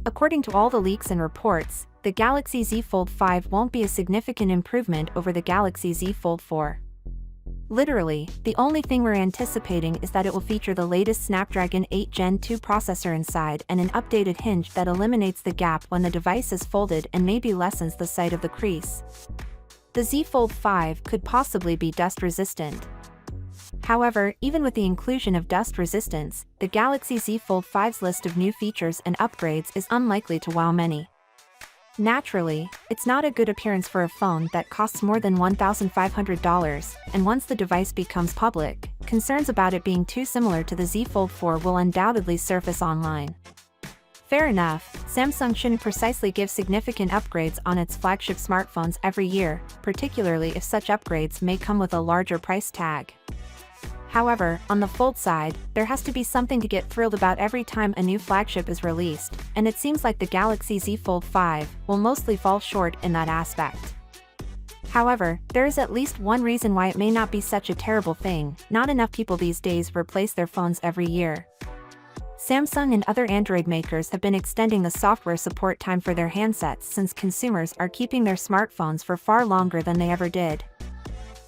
According to all the leaks and reports, the Galaxy Z Fold 5 won't be a significant improvement over the Galaxy Z Fold 4. Literally, the only thing we're anticipating is that it will feature the latest Snapdragon 8 Gen 2 processor inside and an updated hinge that eliminates the gap when the device is folded and maybe lessens the size of the crease. The Z Fold 5 could possibly be dust resistant. However, even with the inclusion of dust resistance, the Galaxy Z Fold 5's list of new features and upgrades is unlikely to wow many. Naturally, it's not a good appearance for a phone that costs more than $1,500, and once the device becomes public, concerns about it being too similar to the Z Fold 4 will undoubtedly surface online. Fair enough, Samsung shouldn't precisely give significant upgrades on its flagship smartphones every year, particularly if such upgrades may come with a larger price tag. However, on the Fold side, there has to be something to get thrilled about every time a new flagship is released, and it seems like the Galaxy Z Fold 5 will mostly fall short in that aspect. However, there is at least one reason why it may not be such a terrible thing: not enough people these days replace their phones every year. Samsung and other Android makers have been extending the software support time for their handsets since consumers are keeping their smartphones for far longer than they ever did.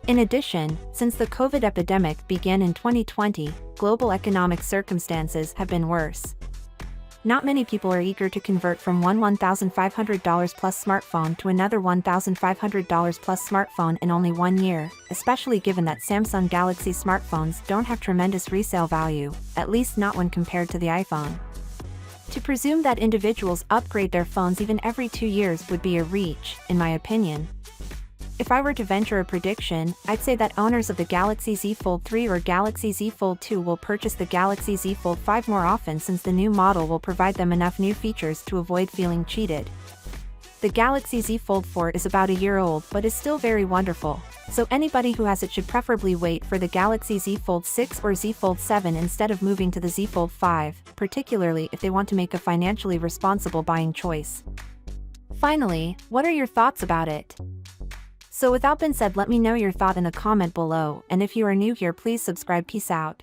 In addition, since the COVID epidemic began in 2020, global economic circumstances have been worse. Not many people are eager to convert from one $1,500 plus smartphone to another $1,500 plus smartphone in only 1 year, especially given that Samsung Galaxy smartphones don't have tremendous resale value, at least not when compared to the iPhone. To presume that individuals upgrade their phones even every 2 years would be a reach, in my opinion. If I were to venture a prediction, I'd say that owners of the Galaxy Z Fold 3 or Galaxy Z Fold 2 will purchase the Galaxy Z Fold 5 more often since the new model will provide them enough new features to avoid feeling cheated. The Galaxy Z Fold 4 is about a year old but is still very wonderful, so anybody who has it should preferably wait for the Galaxy Z Fold 6 or Z Fold 7 instead of moving to the Z Fold 5, particularly if they want to make a financially responsible buying choice. Finally, what are your thoughts about it? So without being said, let me know your thought in a comment below, and if you are new here, please subscribe. Peace out.